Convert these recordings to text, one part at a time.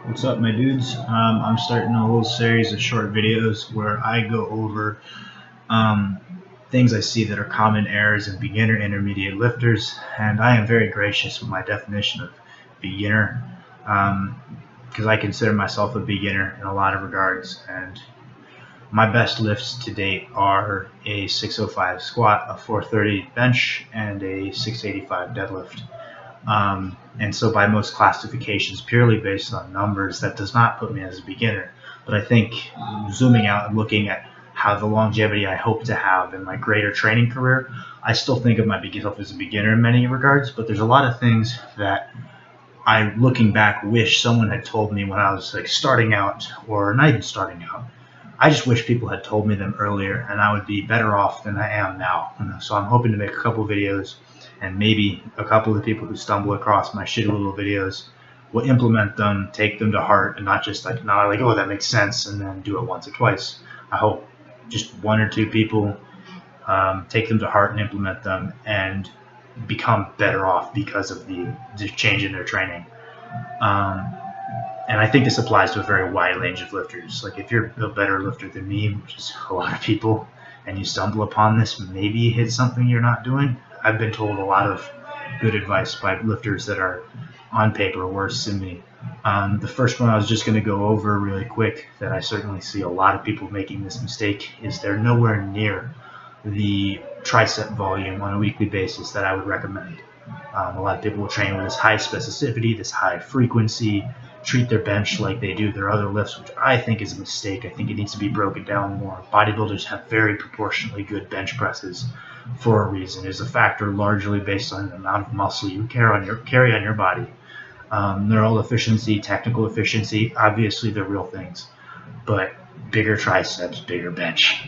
What's up, my dudes? I'm starting a whole series of short videos where I go over um, things I see that are common errors in beginner intermediate lifters, and I am very gracious with my definition of beginner because I consider myself a beginner in a lot of regards, and my best lifts to date are a 605 squat, a 430 bench, and a 685 deadlift. And so by most classifications, purely based on numbers, that does not put me as a beginner. But I think zooming out and looking at how the longevity I hope to have in my greater training career, I still think of myself as a beginner in many regards, but there's a lot of things that I, looking back, wish someone had told me when I was like starting out or not even starting out. I just wish people had told me them earlier, and I would be better off than I am now. So I'm hoping to make a couple videos, and maybe a couple of the people who stumble across my shitty little videos will implement them, take them to heart, and not just like oh, that makes sense, and then do it once or twice. I hope just one or two people take them to heart and implement them, and become better off because of the change in their training. And I think this applies to a very wide range of lifters. Like if you're a better lifter than me, which is a lot of people, and you stumble upon this, maybe you hit something you're not doing. I've been told a lot of good advice by lifters that are on paper worse than me. The first one I was just going to go over really quick that I certainly see a lot of people making this mistake is they're nowhere near the tricep volume on a weekly basis that I would recommend. A lot of people will train with this high specificity, this high frequency, treat their bench like they do their other lifts, which I think is a mistake. I think it needs to be broken down more. Bodybuilders have very proportionally good bench presses for a reason. It's a factor largely based on the amount of muscle you carry on your body. Neural efficiency, technical efficiency, obviously they're real things, but bigger triceps, bigger bench.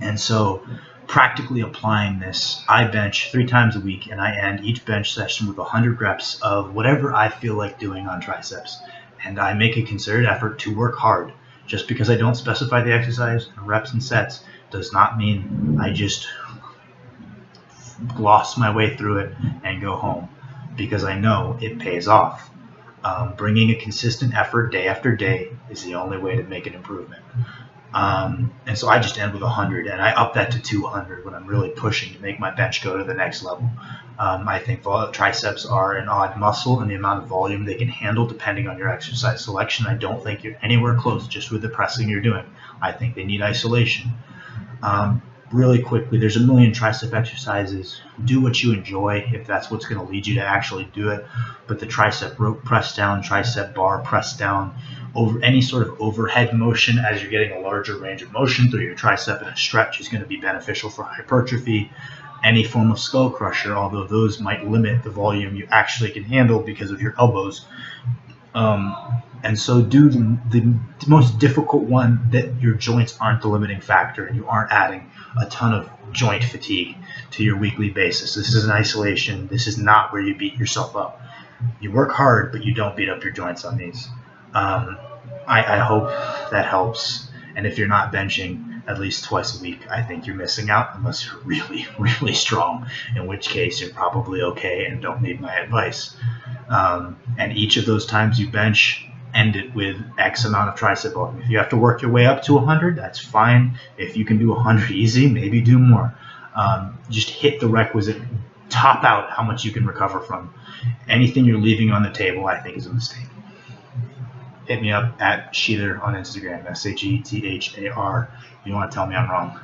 And so practically applying this, I bench 3 times a week, and I end each bench session with 100 reps of whatever I feel like doing on triceps. And I make a concerted effort to work hard. Just because I don't specify the exercise and reps and sets does not mean I just gloss my way through it and go home, because I know it pays off. Bringing a consistent effort day after day is the only way to make an improvement. And so I just end with 100, and I up that to 200 when I'm really pushing to make my bench go to the next level. I think triceps are an odd muscle, and the amount of volume they can handle depending on your exercise selection. I don't think you're anywhere close just with the pressing you're doing. I think they need isolation. Really quickly, there's a million tricep exercises. Do what you enjoy if that's what's going to lead you to actually do it. But the tricep rope press down, tricep bar press down, over any sort of overhead motion as you're getting a larger range of motion through your tricep in a stretch is going to be beneficial for hypertrophy. Any form of skull crusher, although those might limit the volume you actually can handle because of your elbows. And so do the most difficult one that your joints aren't the limiting factor and you aren't adding a ton of joint fatigue to your weekly basis. This is an isolation. This is not where you beat yourself up. You work hard, but you don't beat up your joints on these. I hope that helps. And if you're not benching at least twice a week, I think you're missing out unless you're really, really strong, in which case you're probably okay and don't need my advice. And each of those times you bench, end it with X amount of tricep volume. If you have to work your way up to 100, that's fine. If you can do 100 easy, maybe do more. Just hit the requisite, top out how much you can recover from. Anything you're leaving on the table, I think, is a mistake. Hit me up at Sheether on Instagram, Shetthar, if you want to tell me I'm wrong.